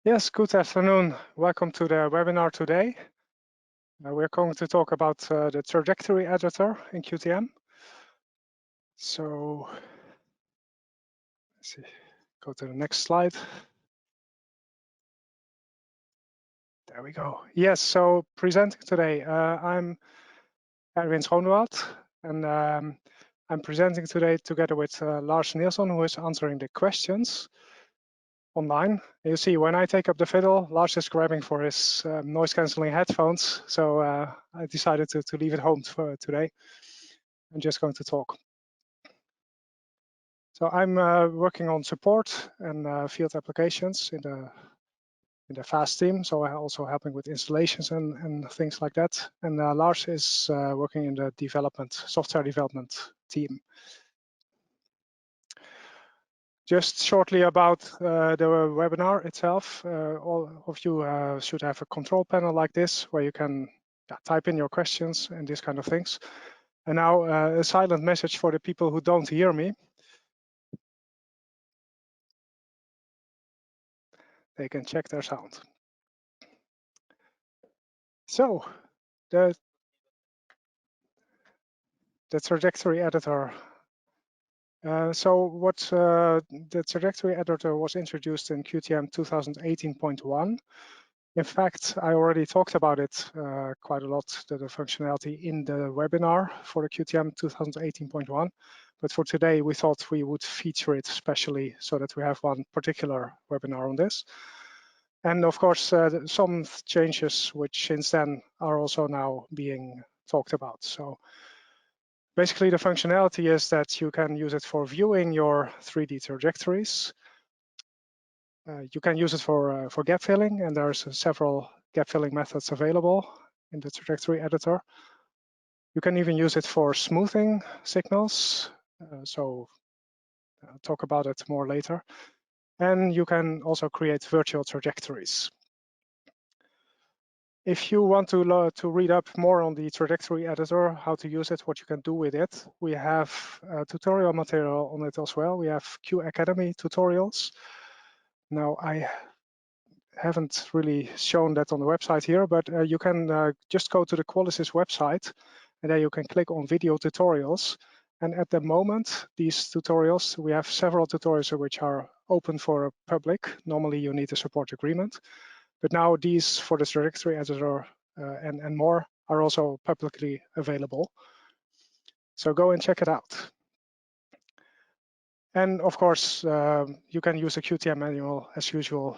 Yes, good afternoon. Welcome to the webinar today. We're going to talk about the trajectory editor in QTM. So, let's see, go to the next slide. There we go. Yes, so presenting today, I'm Erwin Schoonewald, and I'm presenting today together with Lars Nielsen, who is answering the questions online. You see, when I take up the fiddle, Lars is grabbing for his noise-canceling headphones, so I decided to leave it home for today. I'm just going to talk. So I'm working on support and field applications in the FAST team. So I'm also helping with installations and things like that. And Lars is working in the software development team. Just shortly about the webinar itself. All of you should have a control panel like this where you can type in your questions and these kind of things. And now a silent message for the people who don't hear me. They can check their sound. So the trajectory editor. The trajectory editor was introduced in QTM 2018.1. In fact, I already talked about it quite a lot, the functionality in the webinar for the QTM 2018.1. But for today, we thought we would feature it specially so that we have one particular webinar on this. And of course, some changes which since then are also now being talked about. So basically, the functionality is that you can use it for viewing your 3D trajectories. You can use it for gap filling, and there's several gap filling methods available in the trajectory editor. You can even use it for smoothing signals. I'll talk about it more later. And you can also create virtual trajectories. If you want to read up more on the trajectory editor, how to use it, what you can do with it, we have tutorial material on it as well. We have Q Academy tutorials. Now, I haven't really shown that on the website here, but you can just go to the Qualisys website, and then you can click on video tutorials. And at the moment, these tutorials, we have several tutorials which are open for public. Normally, you need a support agreement. But now these for the trajectory editor and more are also publicly available. So go and check it out. And of course, you can use a QTM manual as usual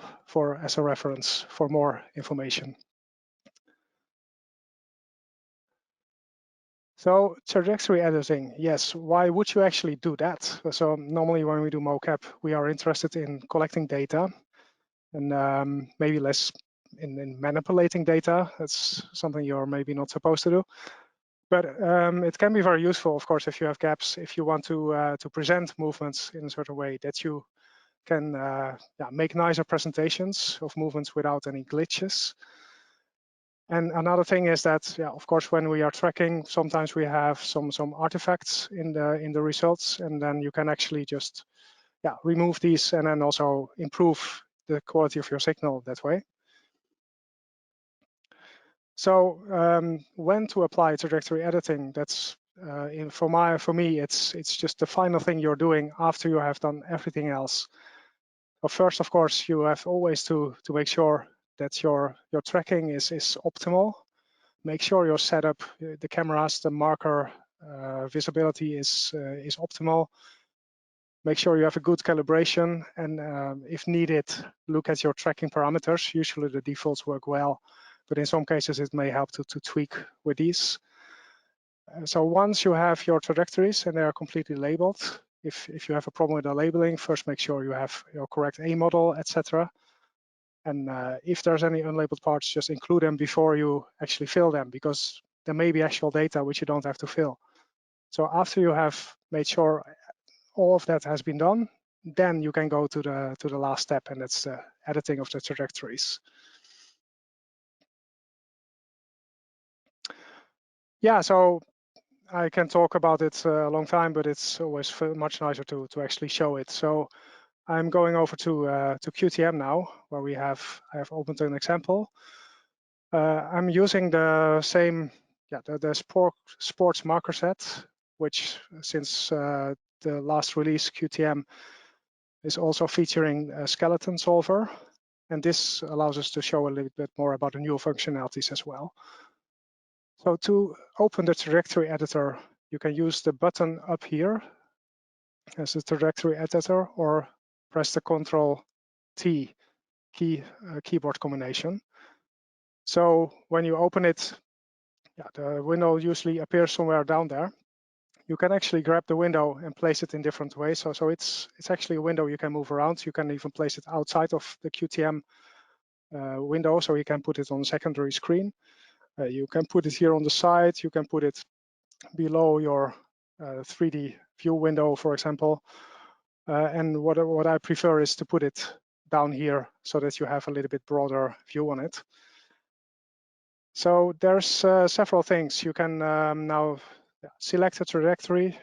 as a reference for more information. So trajectory editing, yes, why would you actually do that? So normally when we do mocap, we are interested in collecting data and maybe less in manipulating data. That's something you're maybe not supposed to do. But it can be very useful, of course, if you have gaps, if you want to present movements in a certain way that you can make nicer presentations of movements without any glitches. And another thing is that, of course, when we are tracking, sometimes we have some artifacts in the results, and then you can actually just remove these and then also improve the quality of your signal that way. So when to apply trajectory editing, that's for me, it's just the final thing you're doing after you have done everything else. Well, first, of course, you have always to make sure that your tracking is optimal. Make sure your setup, the cameras, the marker visibility is optimal. Make sure you have a good calibration, and if needed, look at your tracking parameters. Usually the defaults work well, but in some cases it may help to tweak with these. So once you have your trajectories and they are completely labeled, if you have a problem with the labeling, first make sure you have your correct A model, etc. And if there's any unlabeled parts, just include them before you actually fill them, because there may be actual data which you don't have to fill. So after you have made sure all of that has been done, then you can go to the last step, and that's the editing of the trajectories. Yeah, so I can talk about it a long time, but it's always much nicer to actually show it. So I'm going over to QTM now, where I have opened an example. I'm using the same, the sports marker set, which since the last release, QTM is also featuring a skeleton solver. And this allows us to show a little bit more about the new functionalities as well. So to open the trajectory editor, you can use the button up here as the trajectory editor, or press the Ctrl-T keyboard combination. So when you open it, the window usually appears somewhere down there. You can actually grab the window and place it in different ways. So it's actually a window you can move around. You can even place it outside of the QTM window, so you can put it on a secondary screen. You can put it here on the side. You can put it below your 3D view window, for example. And what I prefer is to put it down here so that you have a little bit broader view on it. So there's several things. You can now select a trajectory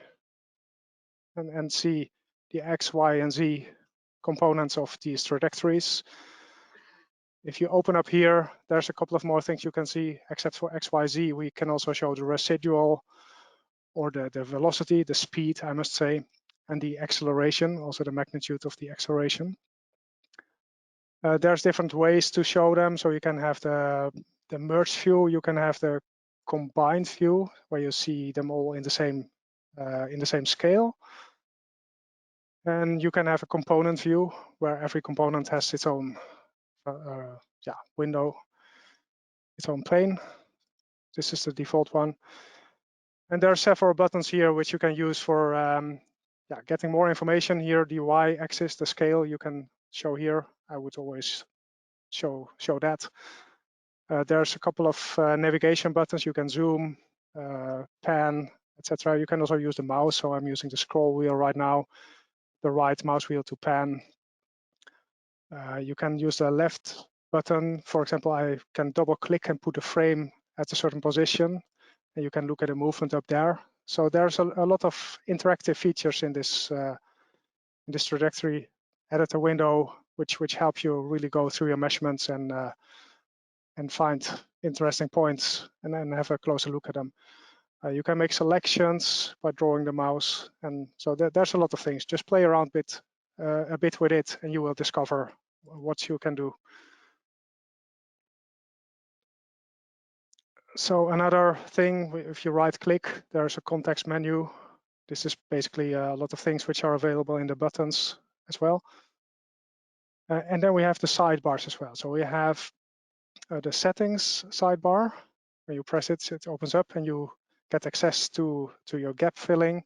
and see the X, Y, and Z components of these trajectories. If you open up here, there's a couple of more things you can see. Except for X, Y, Z, we can also show the residual, or the velocity, the speed, I must say, and the acceleration, also the magnitude of the acceleration. There's different ways to show them. So you can have the merged view, you can have the combined view, where you see them all in the same scale. And you can have a component view, where every component has its own window, its own plane. This is the default one. And there are several buttons here which you can use for getting more information. Here, the y-axis, the scale, you can show here. I would always show that. There's a couple of navigation buttons. You can zoom, pan, etc. You can also use the mouse. So I'm using the scroll wheel right now, the right mouse wheel to pan. You can use the left button. For example, I can double click and put a frame at a certain position, and you can look at the movement up there. So there's a lot of interactive features in this trajectory editor window, which help you really go through your measurements and find interesting points and then have a closer look at them. You can make selections by drawing the mouse, and so there's a lot of things. Just play around a bit with it, and you will discover what you can do. So another thing, if you right-click, there's a context menu. This is basically a lot of things which are available in the buttons as well. And then we have the sidebars as well. So we have the settings sidebar. When you press it, it opens up and you get access to your gap filling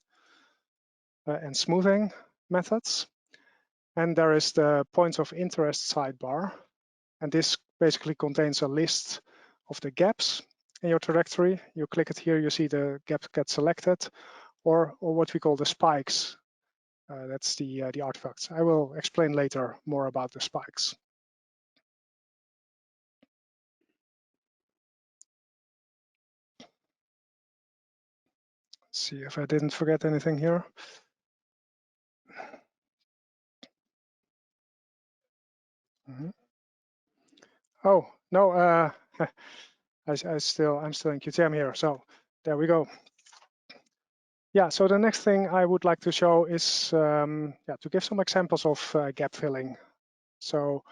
and smoothing methods. And there is the points of interest sidebar. And this basically contains a list of the gaps in your trajectory. You click it here, you see the gaps get selected, or what we call the spikes. That's the artifacts. I will explain later more about the spikes. Let's see if I didn't forget anything here. Mm-hmm. Oh no, I'm still in QTM here. So there we go. Yeah. So the next thing I would like to show is to give some examples of gap filling. So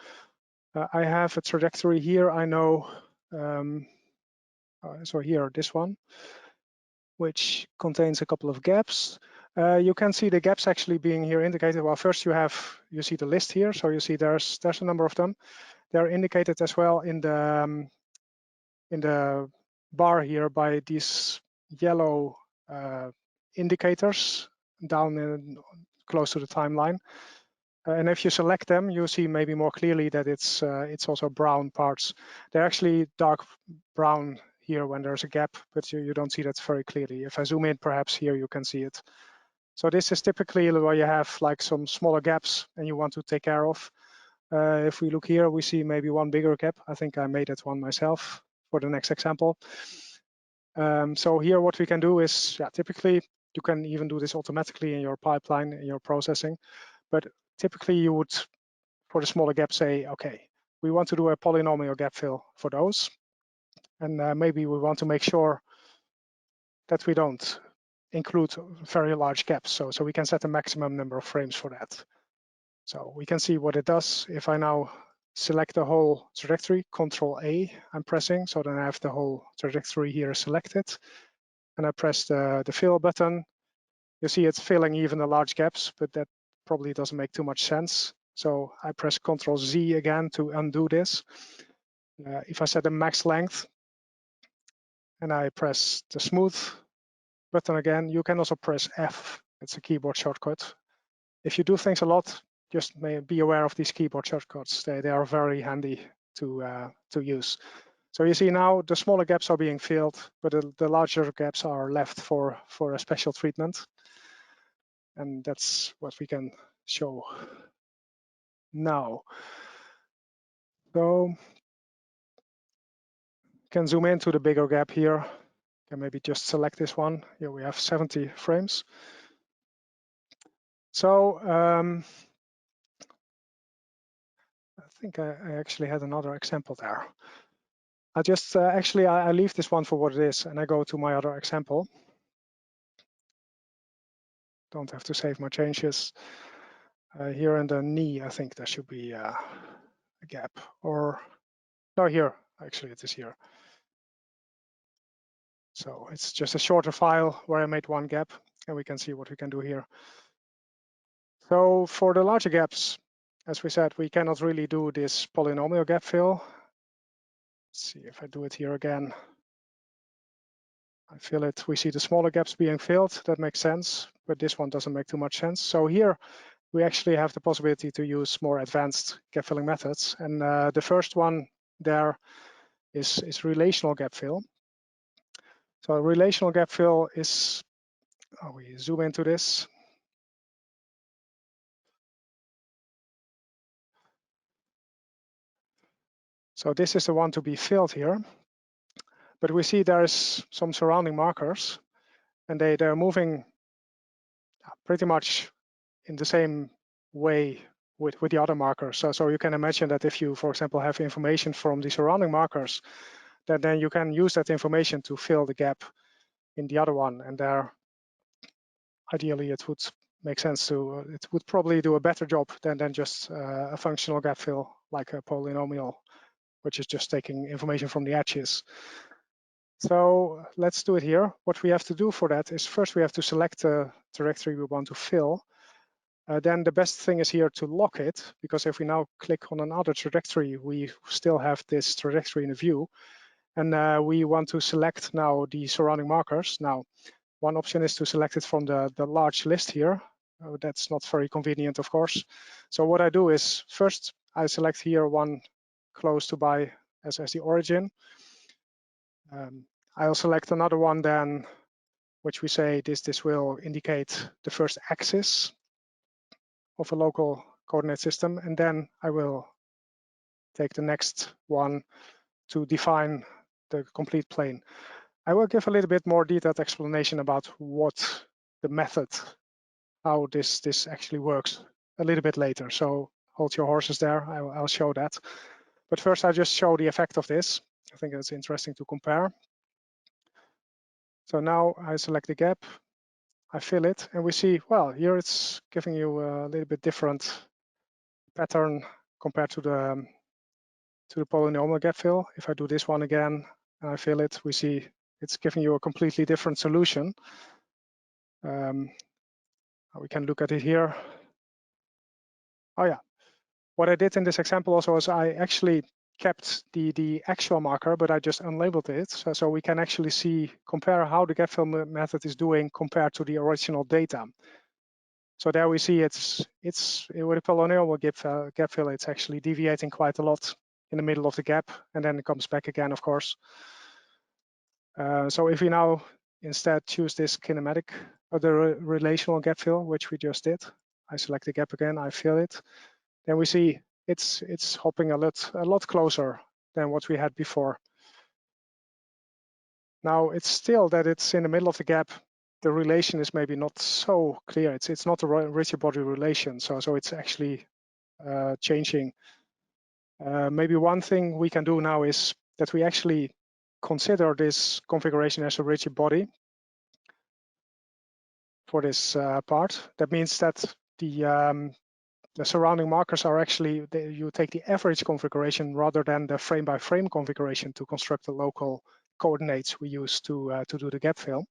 I have a trajectory here. I know. So here, this one, which contains a couple of gaps. You can see the gaps actually being here indicated. Well, first you see the list here. So you see there's a number of them. They're indicated as well in the bar here by these yellow indicators down close to the timeline. And if you select them, you see maybe more clearly that it's also brown parts. They're actually dark brown here when there's a gap, but you don't see that very clearly. If I zoom in, perhaps here you can see it. So this is typically where you have like some smaller gaps and you want to take care of. If we look here, we see maybe one bigger gap. I think I made that one myself for the next example. So here what we can do is, typically you can even do this automatically in your pipeline, in your processing. But typically you would, for the smaller gaps, say, okay, we want to do a polynomial gap fill for those. And maybe we want to make sure that we don't include very large gaps. So we can set a maximum number of frames for that. So we can see what it does. If I now select the whole trajectory, Control A, I'm pressing, so then I have the whole trajectory here selected. And I press the fill button. You see it's filling even the large gaps, but that probably doesn't make too much sense. So I press Control Z again to undo this. If I set the max length and I press the smooth button again, you can also press F. It's a keyboard shortcut. If you do things a lot, just be aware of these keyboard shortcuts. They are very handy to use. So you see now the smaller gaps are being filled, but the larger gaps are left for a special treatment. And that's what we can show now. So you can zoom into the bigger gap here. You can maybe just select this one. Here we have 70 frames. So I think I actually had another example there. I just actually I leave this one for what it is, and I go to my other example. Don't have to save my changes. Here in the knee, I think there should be a gap, or no, here actually it is here. So it's just a shorter file where I made one gap, and we can see what we can do here. So for the larger gaps, as we said, we cannot really do this polynomial gap fill. Let's see if I do it here again. I fill it. We see the smaller gaps being filled. That makes sense, but this one doesn't make too much sense. So here we actually have the possibility to use more advanced gap filling methods. And the first one there is relational gap fill. So relational gap fill is, we zoom into this. So this is the one to be filled here. But we see there's some surrounding markers, and they're moving pretty much in the same way with the other markers. So you can imagine that if you, for example, have information from the surrounding markers, then you can use that information to fill the gap in the other one. And there, ideally, it would make sense to, it would probably do a better job than just a functional gap fill, like a polynomial, which is just taking information from the edges. So let's do it here. What we have to do for that is first we have to select the directory we want to fill. Then the best thing is here to lock it, because if we now click on another trajectory, we still have this trajectory in the view. And we want to select now the surrounding markers. Now, one option is to select it from the large list here. That's not very convenient, of course. So what I do is first I select here one close to by as the origin. I'll select another one then, which we say this will indicate the first axis of a local coordinate system. And then I will take the next one to define the complete plane. I will give a little bit more detailed explanation about what the method, how this actually works a little bit later. So hold your horses there, I'll show that. But first I just show the effect of this. I think it's interesting to compare. So now I select the gap, I fill it, and we see, well, here it's giving you a little bit different pattern compared to the polynomial gap fill. If I do this one again and I fill it, we see it's giving you a completely different solution. We can look at it here. Oh yeah, what I did in this example also is I actually kept the actual marker, but I just unlabeled it. So we can actually compare how the gap fill method is doing compared to the original data. So there we see it's with a polynomial gap fill, it's actually deviating quite a lot in the middle of the gap, and then it comes back again, of course. So if we now instead choose this kinematic or the relational gap fill, which we just did, I select the gap again, I fill it, then we see it's hopping a lot closer than what we had before. Now it's still that it's in the middle of the gap, the relation is maybe not so clear. It's not a rigid body relation, so it's actually changing. Maybe one thing we can do now is that we actually consider this configuration as a rigid body for this part. That means that the surrounding markers are actually, you take the average configuration rather than the frame-by-frame configuration to construct the local coordinates we use to do the gap fill.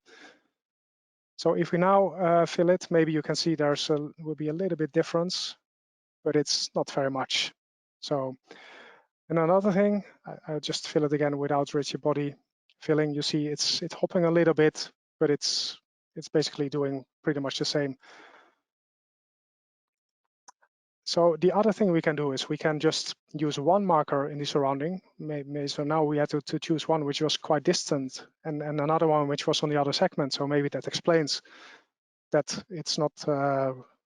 So if we now fill it, maybe you can see there's will be a little bit difference, but it's not very much. So, and another thing, I'll just fill it again without rigid body filling. You see it's hopping a little bit, but it's basically doing pretty much the same. So the other thing we can do is we can just use one marker in the surrounding. So now we had to choose one which was quite distant and another one which was on the other segment. So maybe that explains that it's not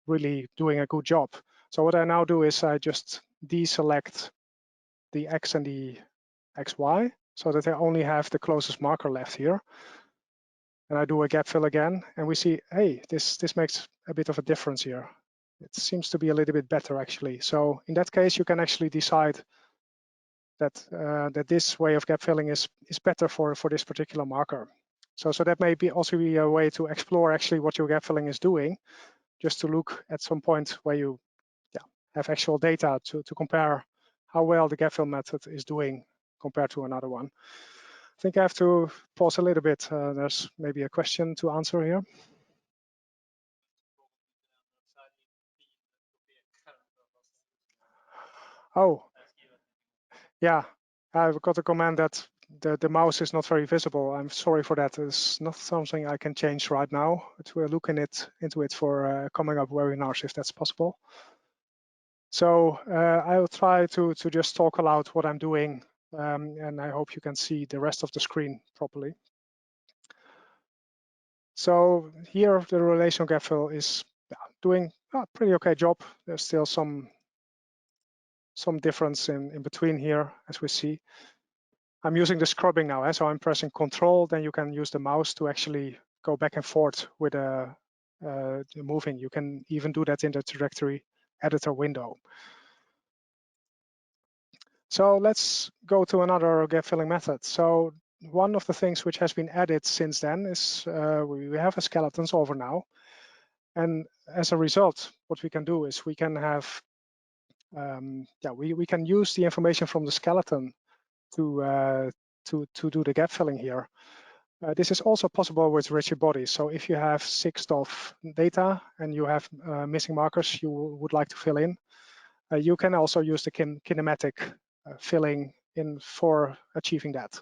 really doing a good job. So what I now do is I just deselect the X and the XY so that I only have the closest marker left here. And I do a gap fill again, and we see, hey, this makes a bit of a difference here. It seems to be a little bit better actually. So in that case, you can actually decide that that this way of gap filling is better for this particular marker. So that may be also be a way to explore actually what your gap filling is doing, just to look at some point where you have actual data to compare how well the gap fill method is doing compared to another one. I think I have to pause a little bit. There's maybe a question to answer here. Oh, yeah, I've got a comment that the mouse is not very visible. I'm sorry for that. It's not something I can change right now, but we're looking into it for coming up webinars if that's possible. So I will try to just talk aloud what I'm doing, and I hope you can see the rest of the screen properly. So here the relational gap fill is doing a pretty okay job. There's still some difference in between here, as we see. I'm using the scrubbing now, so I'm pressing Control, then you can use the mouse to actually go back and forth with the moving. You can even do that in the trajectory editor window. So let's go to another gap filling method. So one of the things which has been added since then is we have a skeleton solver now. And as a result, what we can do is we can have, we can use the information from the skeleton to do the gap filling here. This is also possible with rigid bodies. So if you have 6 data and you have missing markers you would like to fill in, you can also use the kinematic filling in for achieving that.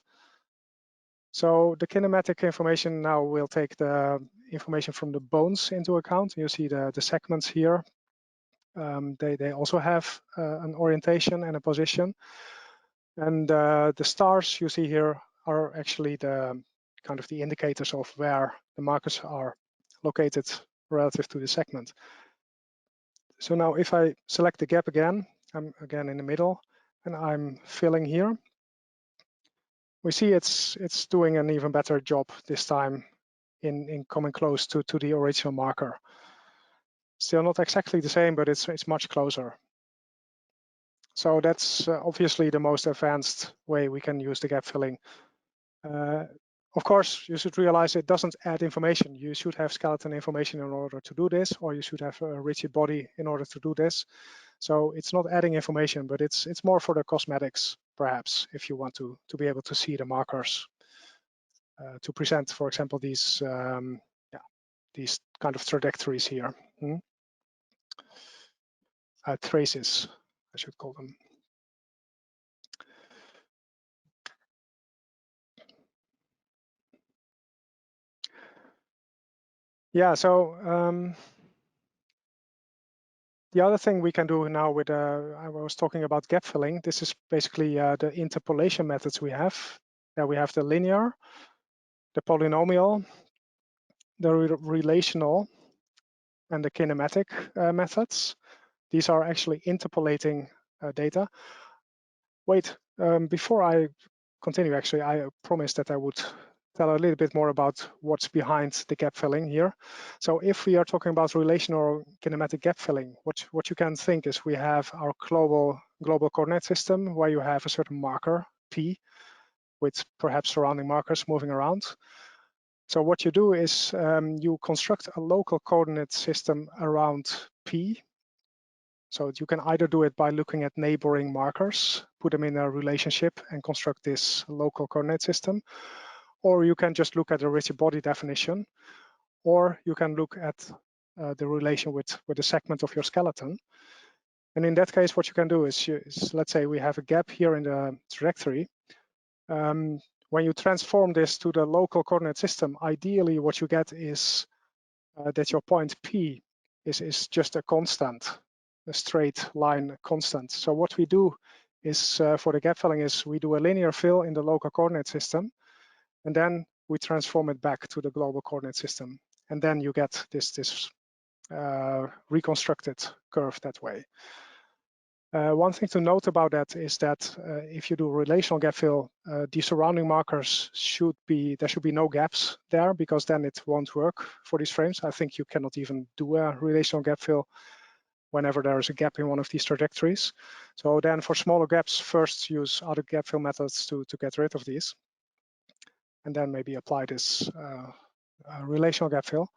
So the kinematic information now will take the information from the bones into account. You see the segments here. They also have an orientation and a position. And the stars you see here are actually the kind of the indicators of where the markers are located relative to the segment. So now if I select the gap again, I'm again in the middle and I'm filling here. We see it's doing an even better job this time in coming close to the original marker. Still not exactly the same, but it's much closer. So that's obviously the most advanced way we can use the gap filling. Of course, you should realize it doesn't add information. You should have skeleton information in order to do this, or you should have a rigid body in order to do this. So it's not adding information, but it's more for the cosmetics, perhaps, if you want to be able to see the markers to present, for example, these kind of trajectories here. Traces, I should call them. Yeah, so the other thing we can do now with, I was talking about gap filling. This is basically the interpolation methods we have. We have the linear, the polynomial, the relational, and the kinematic methods. These are actually interpolating data. Wait, before I continue, actually, I promised that I would tell a little bit more about what's behind the gap filling here. So if we are talking about relational kinematic gap filling, what you can think is we have our global coordinate system where you have a certain marker, P, with perhaps surrounding markers moving around. So what you do is you construct a local coordinate system around P. So you can either do it by looking at neighboring markers, put them in a relationship and construct this local coordinate system, or you can just look at the rigid body definition, or you can look at the relation with the segment of your skeleton. And in that case, what you can do is let's say we have a gap here in the trajectory. When you transform this to the local coordinate system, ideally what you get is that your point P is just a constant, a straight line constant. So what we do is for the gap filling is we do a linear fill in the local coordinate system, and then we transform it back to the global coordinate system. And then you get this reconstructed curve that way. One thing to note about that is that if you do relational gap fill, the surrounding markers there should be no gaps there, because then it won't work for these frames. I think you cannot even do a relational gap fill whenever there is a gap in one of these trajectories. So then for smaller gaps, first use other gap fill methods to get rid of these, and then maybe apply this relational gap fill.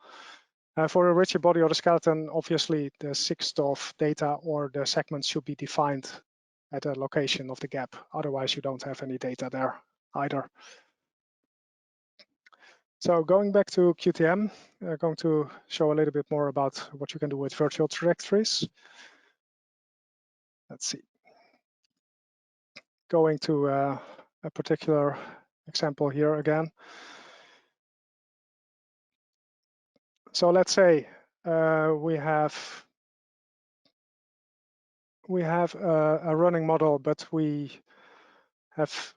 For a rigid body or the skeleton, obviously the 6DOF data or the segments should be defined at a location of the gap. Otherwise, you don't have any data there either. So going back to QTM, I'm going to show a little bit more about what you can do with virtual trajectories. Let's see. Going to a particular example here again. So let's say we have a running model, but we have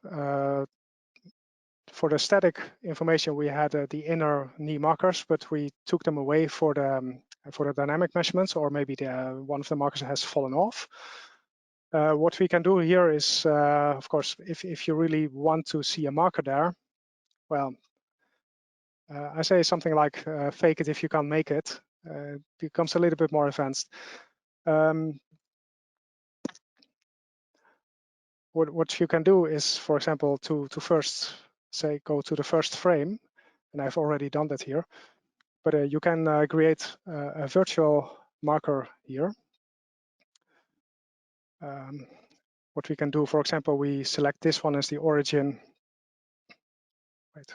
for the static information we had the inner knee markers, but we took them away for the dynamic measurements, or maybe one of the markers has fallen off. What we can do here is, of course, if you really want to see a marker there, well, I say something like fake it if you can't make it. It becomes a little bit more advanced. What you can do is, for example, to first say go to the first frame, and I've already done that here, but you can create a virtual marker here. What we can do, for example, we select this one as the origin. Wait.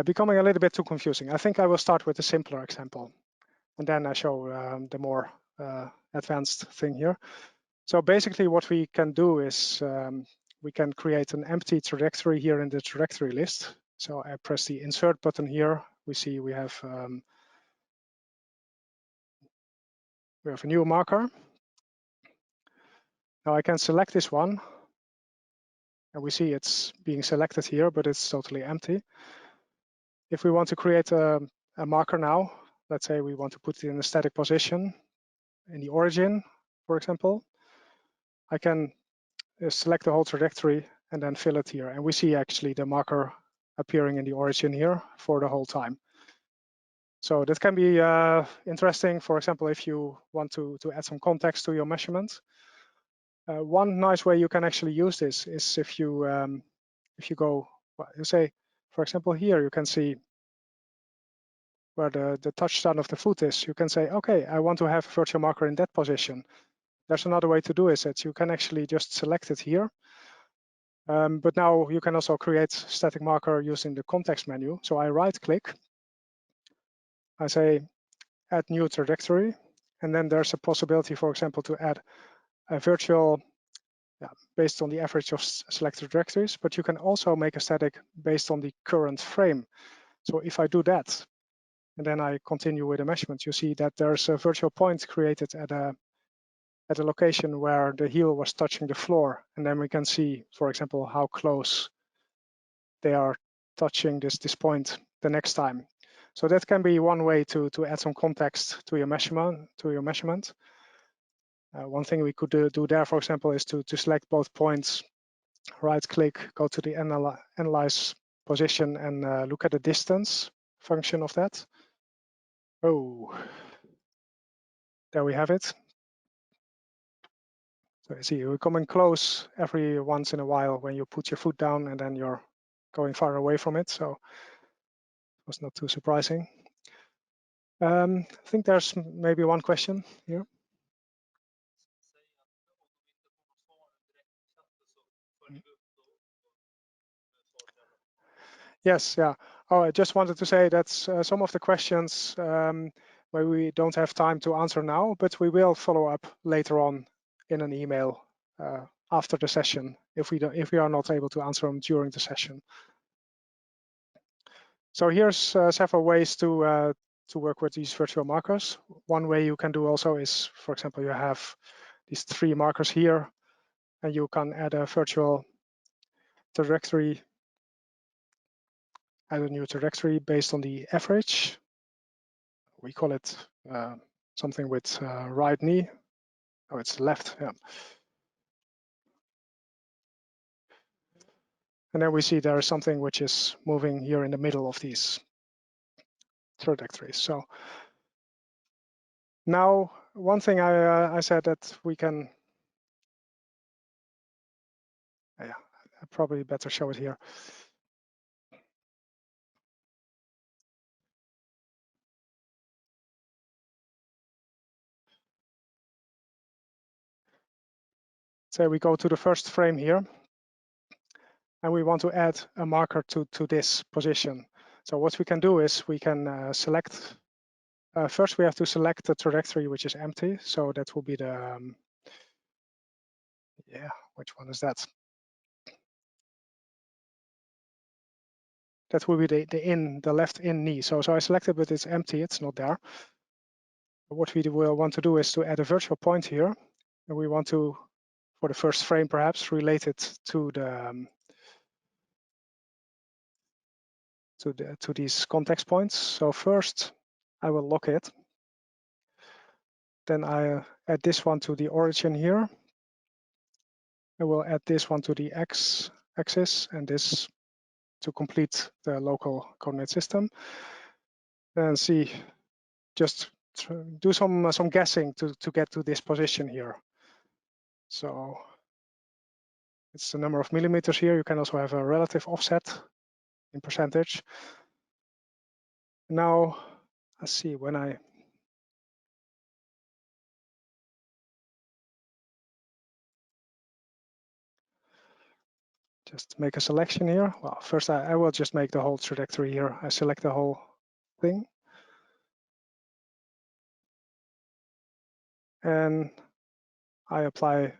Becoming a little bit too confusing. I think I will start with a simpler example, and then I show the more advanced thing here. So basically what we can do is we can create an empty trajectory here in the trajectory list. So I press the insert button here. We see we have a new marker. Now I can select this one, and we see it's being selected here, but it's totally empty. If we want to create a marker now, let's say we want to put it in a static position in the origin, for example, I can select the whole trajectory and then fill it here. And we see actually the marker appearing in the origin here for the whole time. So that can be interesting, for example, if you want to add some context to your measurement. One nice way you can actually use this is if you go, well, you say, for example, here you can see where the touchdown of the foot is. You can say, okay, I want to have a virtual marker in that position. There's another way to do is that you can actually just select it here. But now you can also create static marker using the context menu. So I right click, I say add new trajectory, and then there's a possibility, for example, to add a virtual based on the average of selected trajectories, but you can also make a static based on the current frame. So if I do that, and then I continue with the measurement, you see that there's a virtual point created at a location where the heel was touching the floor. And then we can see, for example, how close they are touching this point the next time. So that can be one way to add some context to your measurement. One thing we could do there, for example, is to select both points right click, go to the analyze position and look at the distance function of that. Oh, there we have it. So you see, you're coming close every once in a while when you put your foot down and then you're going far away from it. So it was not too surprising. I think there's maybe one question here. Yes, yeah. Oh, I just wanted to say that some of the questions where we don't have time to answer now, but we will follow up later on in an email after the session if we are not able to answer them during the session. So here's several ways to work with these virtual markers. One way you can do also is, for example, you have these 3 markers here, and you can add a virtual trajectory, add a new trajectory based on the average. We call it something with right knee. Oh, it's left, yeah. And then we see there is something which is moving here in the middle of these trajectories. So now, one thing I said that we can, yeah, I probably better show it here. So we go to the first frame here, and we want to add a marker to this position. So what we can do is we can select, first we have to select the trajectory which is empty. So that will be the, yeah, which one is that? That will be the left in knee. So I selected, but it's empty, it's not there. What we will want to do is to add a virtual point here. And we want to, for the first frame perhaps, relate it to the, to these context points. So first I will lock it. Then I add this one to the origin here. I will add this one to the x-axis and this to complete the local coordinate system. And see, just do some guessing to get to this position here. So it's the number of millimeters here. You can also have a relative offset in percentage. Now, let's see, when I just make a selection here. Well, first I will just make the whole trajectory here. I select the whole thing. And I apply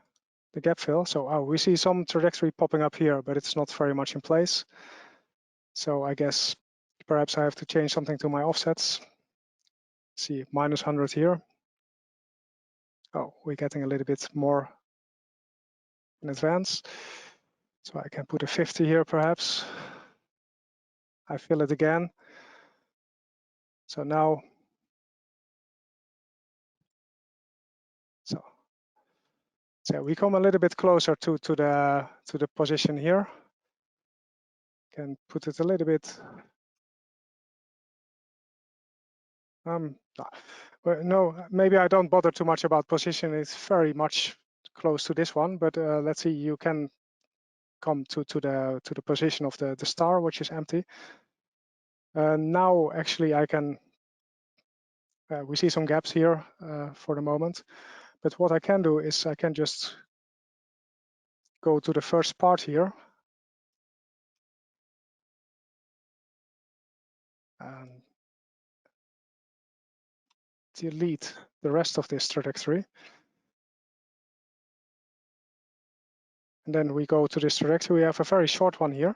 the gap fill. So we see some trajectory popping up here, but it's not very much in place. So I guess perhaps I have to change something to my offsets. See, -100 here. Oh, we're getting a little bit more in advance. So I can put a 50 here perhaps. I fill it again. So now, so we come a little bit closer to the position here. Can put it a little bit. No, maybe I don't bother too much about position. It's very much close to this one, but let's see. You can come to the position of the star, which is empty. Now, actually, I can. We see some gaps here for the moment, but what I can do is I can just go to the first part here and delete the rest of this trajectory. And then we go to this trajectory. We have a very short one here.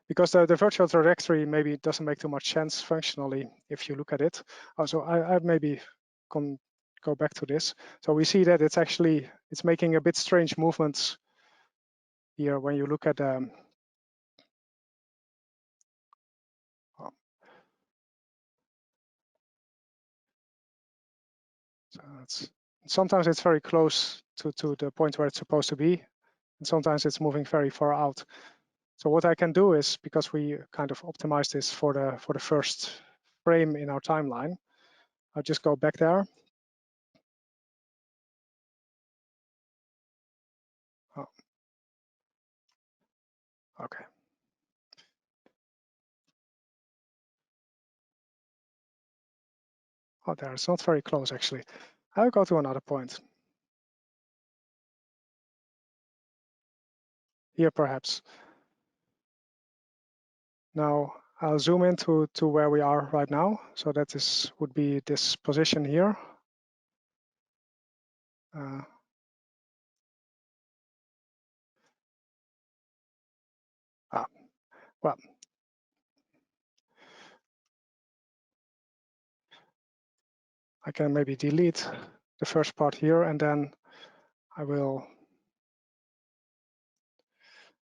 Because the virtual trajectory maybe doesn't make too much sense functionally if you look at it. Also, I maybe can go back to this. So we see that it's making a bit strange movements here when you look at so sometimes it's very close to the point where it's supposed to be. and sometimes it's moving very far out. So what I can do is, because we kind of optimize this for the first frame in our timeline, I'll just go back there. Oh. Okay. Oh, there, it's not very close actually. I'll go to another point. Here perhaps. Now I'll zoom in to where we are right now. So that would be this position here. Well, I can maybe delete the first part here, and then I will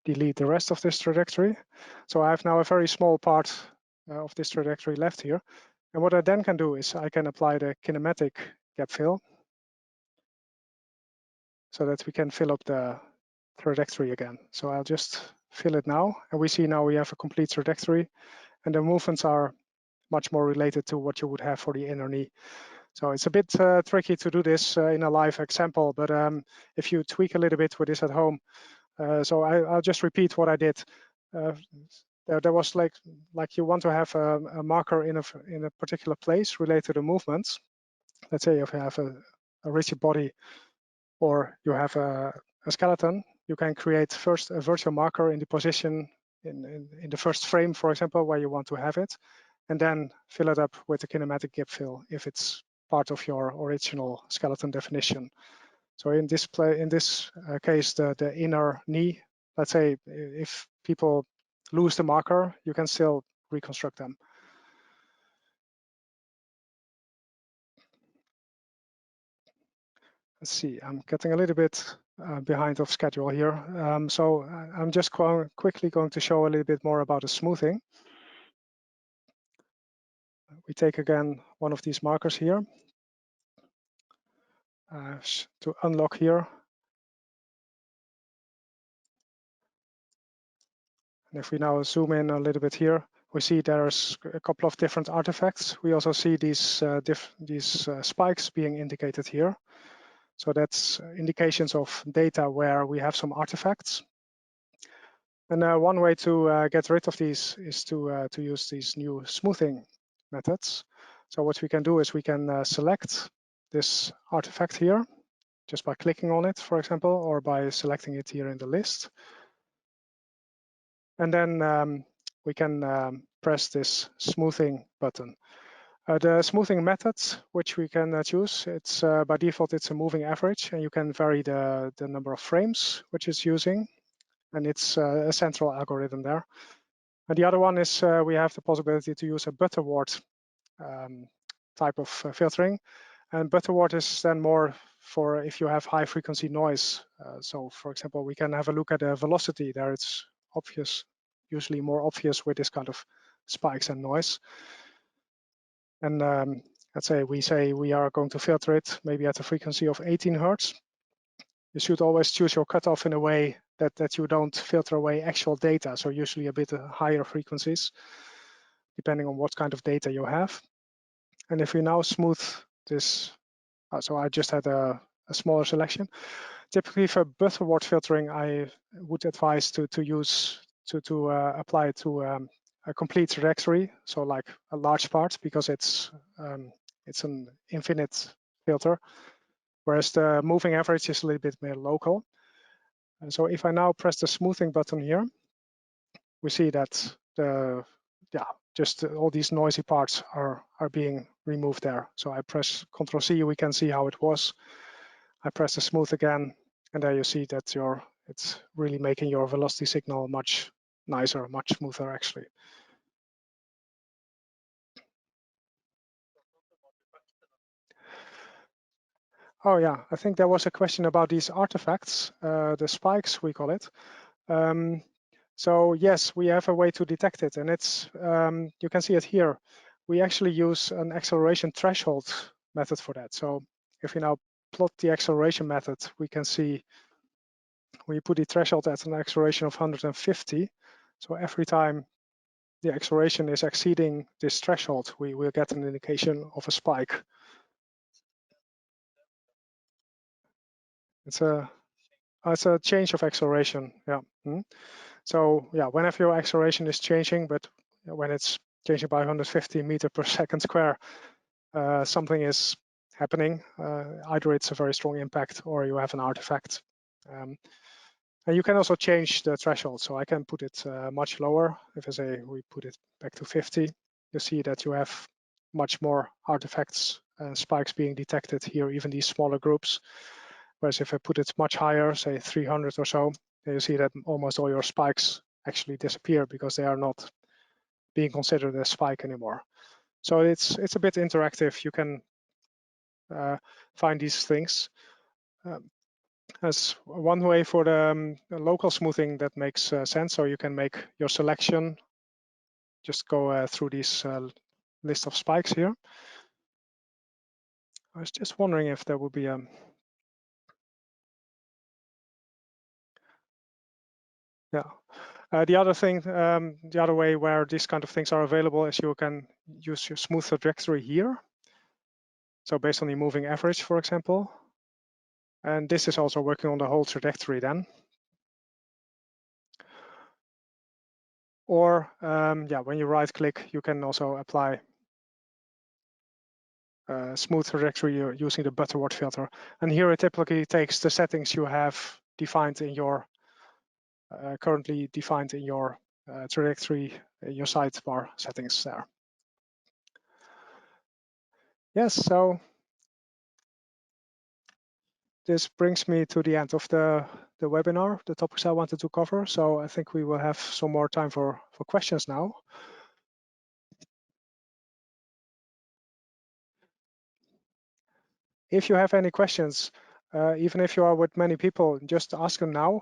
delete the rest of this trajectory. So I have now a very small part of this trajectory left here. And what I then can do is I can apply the kinematic gap fill so that we can fill up the trajectory again. So I'll just fill it now, and we see now we have a complete trajectory, and the movements are much more related to what you would have for the inner knee. So it's a bit tricky to do this in a live example, but if you tweak a little bit with this at home, so I'll just repeat what I did. There was like you want to have a marker in a particular place related to the movements. Let's say if you have a rigid body or you have a skeleton, you can create first a virtual marker in the position in the first frame, for example, where you want to have it, and then fill it up with the kinematic gap fill if it's part of your original skeleton definition. So in this case, the inner knee, let's say if people lose the marker, you can still reconstruct them. Let's see, I'm getting a little bit behind of schedule here. So I'm just quickly going to show a little bit more about the smoothing. We take again one of these markers here to unlock here. And if we now zoom in a little bit here, we see there's a couple of different artifacts. We also see these spikes being indicated here. So that's indications of data where we have some artifacts. And one way to get rid of these is to use these new smoothing methods. So what we can do is we can select this artifact here just by clicking on it, for example, or by selecting it here in the list. And then we can press this smoothing button. The smoothing methods which we can choose, it's by default it's a moving average, and you can vary the number of frames which it's using, and it's a central algorithm there. And the other one is we have the possibility to use a Butterworth type of filtering, and Butterworth is then more for if you have high frequency noise. So for example, we can have a look at the velocity there. It's obvious, usually more obvious with this kind of spikes and noise. And let's say we are going to filter it maybe at a frequency of 18 Hertz. You should always choose your cutoff in a way that you don't filter away actual data. So usually a bit higher frequencies, depending on what kind of data you have. And if we now smooth this, so I just had a smaller selection. Typically for Butterworth filtering, I would advise to apply it to a complete trajectory, so like a large part, because it's an infinite filter, whereas the moving average is a little bit more local. And so if I now press the smoothing button here, we see that just all these noisy parts are being removed there. So I press Ctrl C, we can see how it was. I press the smooth again, and there you see that it's really making your velocity signal much nicer, much smoother actually. Oh yeah, I think there was a question about these artifacts, the spikes we call it. So yes, we have a way to detect it, and it's you can see it here. We actually use an acceleration threshold method for that. So if we now plot the acceleration method, we can see we put the threshold at an acceleration of 150. So every time the acceleration is exceeding this threshold, we will get an indication of a spike. It's a change of acceleration, yeah. So yeah, whenever your acceleration is changing, but when it's changing by 150 meters per second square, something is happening. Either it's a very strong impact or you have an artifact. And you can also change the threshold. So I can put it much lower. If I say we put it back to 50, you see that you have much more artifacts and spikes being detected here, even these smaller groups. Whereas if I put it much higher, say 300 or so, then you see that almost all your spikes actually disappear because they are not being considered a spike anymore. So it's a bit interactive. You can find these things. As one way for the local smoothing that makes sense. So you can make your selection, just go through this list of spikes here. I was just wondering if there would be a the other thing, the other way where these kind of things are available is you can use your smooth trajectory here. So based on the moving average, for example. And this is also working on the whole trajectory then. Or yeah, when you right click, you can also apply smooth trajectory using the Butterworth filter. And here it typically takes the settings you have defined in your, currently defined in your trajectory, your sidebar settings there. Yes, so this brings me to the end of the webinar, the topics I wanted to cover. So I think we will have some more time for questions now. If you have any questions, even if you are with many people, just ask them now.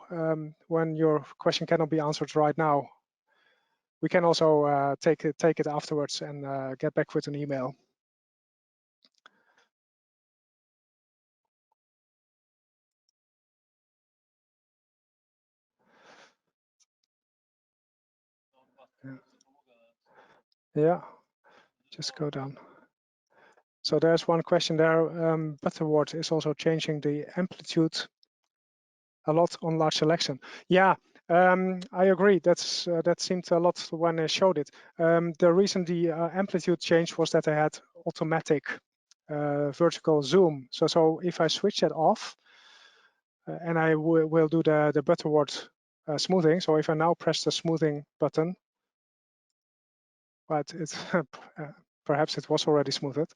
When your question cannot be answered right now, we can also take it afterwards and get back with an email. Yeah, just go down. So there's one question there. Butterworth is also changing the amplitude a lot on large selection. Yeah, I agree. That seemed a lot when I showed it. The reason the amplitude change was that I had automatic vertical zoom. So if I switch that off, and I will do the Butterworth smoothing. So if I now press the smoothing button, but it's perhaps it was already smoothed.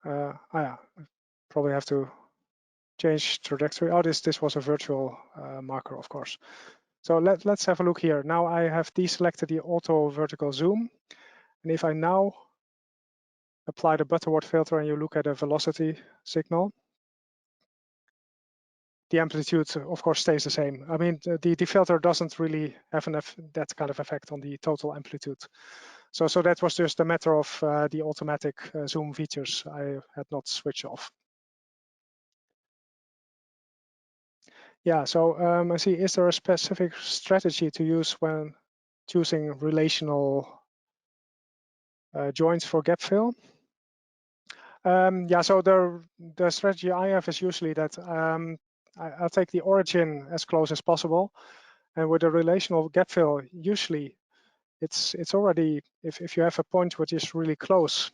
Yeah, probably have to change trajectory. Oh, this was a virtual marker, of course. So let's have a look here. Now I have deselected the auto vertical zoom. And if I now apply the Butterworth filter and you look at a velocity signal, the amplitude, of course, stays the same. I mean, the filter doesn't really have that kind of effect on the total amplitude. So that was just a matter of the automatic zoom features I had not switched off. Yeah, so I see, is there a specific strategy to use when choosing relational joints for gap fill? Yeah, so the strategy I have is usually that I'll take the origin as close as possible. And with a relational gap fill, usually it's already, if you have a point which is really close,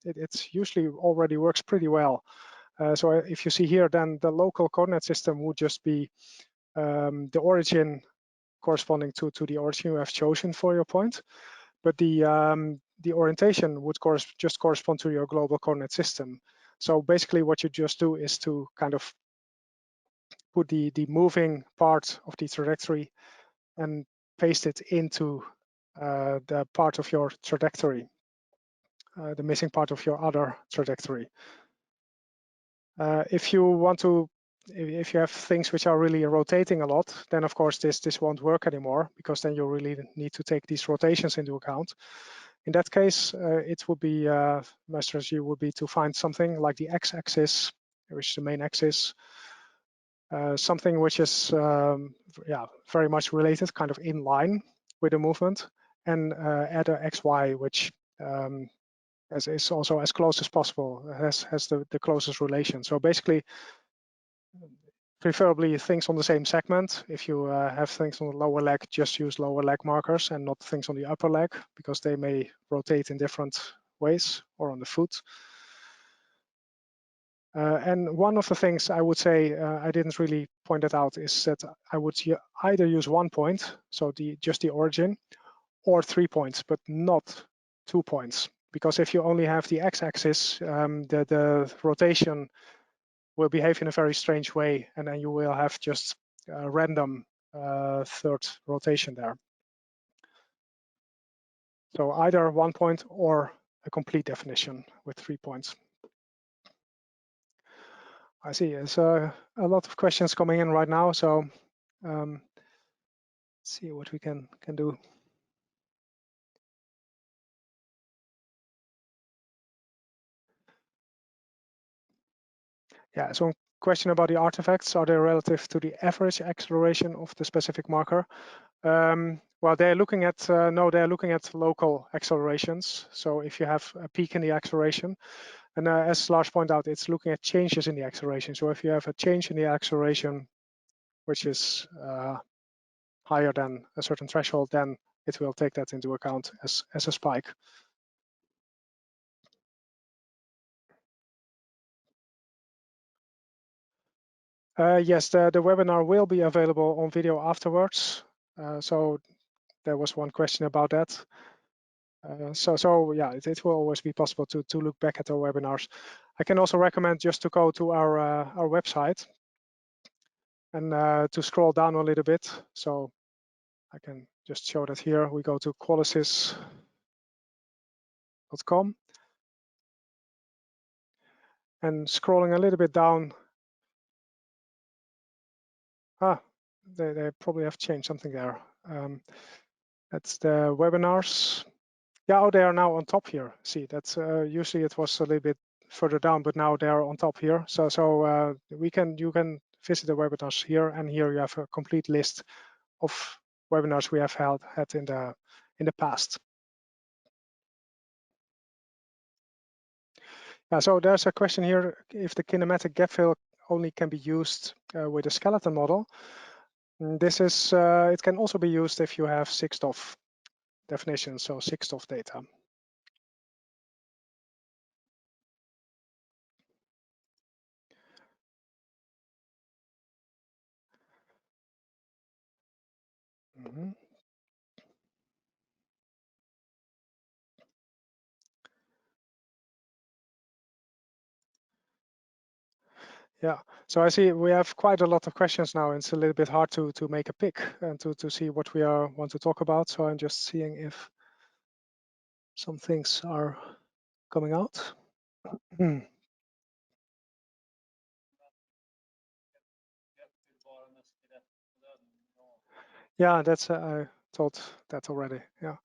it's usually already works pretty well. So if you see here, then the local coordinate system would just be the origin corresponding to the origin you have chosen for your point. But the orientation would just correspond to your global coordinate system. So basically what you just do is to kind of put the moving part of the trajectory and paste it into the part of your trajectory, the missing part of your other trajectory. If you have things which are really rotating a lot, then of course this won't work anymore, because then you really need to take these rotations into account. In that case, it would be my strategy would be to find something like the x-axis which is the main axis. Something which is very much related, kind of in line with the movement, and add a XY, which is also as close as possible, has the closest relation. So basically, preferably things on the same segment. If you have things on the lower leg, just use lower leg markers and not things on the upper leg, because they may rotate in different ways, or on the foot. And one of the things I would say I didn't really point it out is that I would either use 1 point, so just the origin, or 3 points, but not 2 points. Because if you only have the x-axis, the rotation will behave in a very strange way, and then you will have just a random third rotation there. So either 1 point or a complete definition with 3 points. I see there's a lot of questions coming in right now, so let's see what we can do. Yeah, so question about the artifacts, are they relative to the average acceleration of the specific marker? Well, they're looking at, no, they're looking at local accelerations. So if you have a peak in the acceleration, and as Lars pointed out, it's looking at changes in the acceleration. So if you have a change in the acceleration, which is higher than a certain threshold, then it will take that into account as a spike. Yes, the webinar will be available on video afterwards. So there was one question about that. So yeah, it will always be possible to look back at our webinars. I can also recommend just to go to our website and to scroll down a little bit. So I can just show that here. We go to qualisys.com, and scrolling a little bit down. They probably have changed something there. That's the webinars. Yeah, oh, they are now on top here. See, that's usually it was a little bit further down, but now they are on top here. So you can visit the webinars here, and here you have a complete list of webinars we have had in the past. Yeah, so there's a question here: if the kinematic gap fill only can be used with a skeleton model. This is it can also be used if you have 6DoF definition, so 6DoF data. Mm-hmm. Yeah, so I see we have quite a lot of questions now. It's a little bit hard to make a pick and to see what we want to talk about. So I'm just seeing if some things are coming out. Yeah, that's I thought that already. Yeah.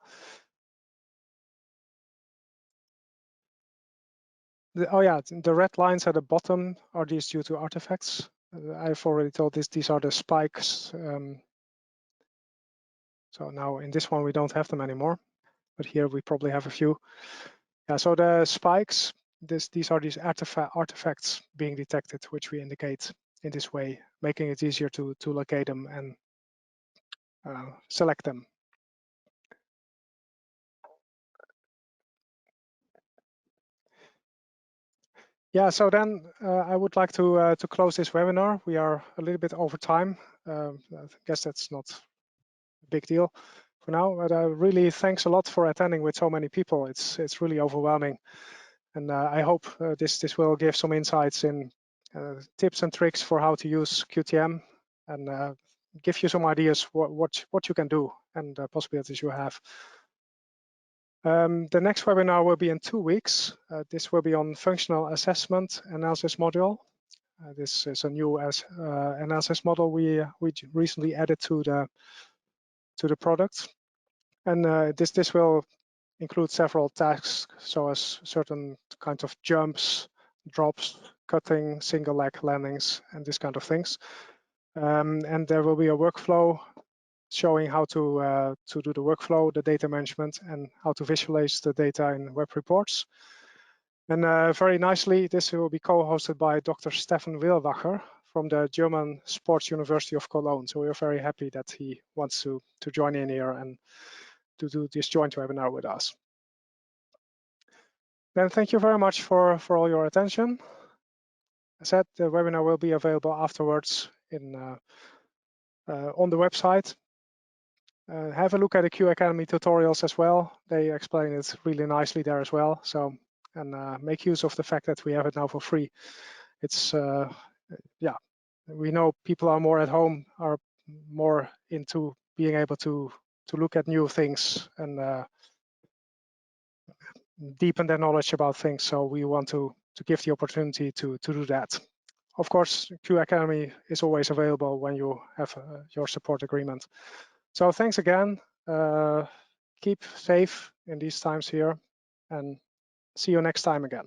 Oh yeah, the red lines at the bottom, are these due to artifacts? I've already told these are the spikes. So now in this one we don't have them anymore, but here we probably have a few. Yeah, so the spikes, these are these artifacts being detected, which we indicate in this way, making it easier to locate them and select them. Yeah, so then I would like to close this webinar. We are a little bit over time. I guess that's not a big deal for now, but really thanks a lot for attending with so many people. It's really overwhelming, and I hope this will give some insights in tips and tricks for how to use QTM, and give you some ideas what you can do and possibilities you have. The next webinar will be in 2 weeks. This will be on functional assessment analysis module. This is a new analysis model we recently added to the product, and this will include several tasks, so as certain kinds of jumps, drops, cutting, single leg landings, and this kind of things. And there will be a workflow showing how to do the workflow, the data management, and how to visualize the data in web reports. And very nicely, this will be co-hosted by Dr. Stefan Wilwacher from the German Sports University of Cologne. So we're very happy that he wants to join in here and to do this joint webinar with us. Then thank you very much for all your attention. As said, the webinar will be available afterwards on the website. Have a look at the Q Academy tutorials as well. They explain it really nicely there as well. So, and make use of the fact that we have it now for free. It's, yeah, we know people are more at home, are more into being able to look at new things and deepen their knowledge about things. So we want to give the opportunity to do that. Of course, Q Academy is always available when you have your support agreement. So thanks again. Keep safe in these times here, and see you next time again.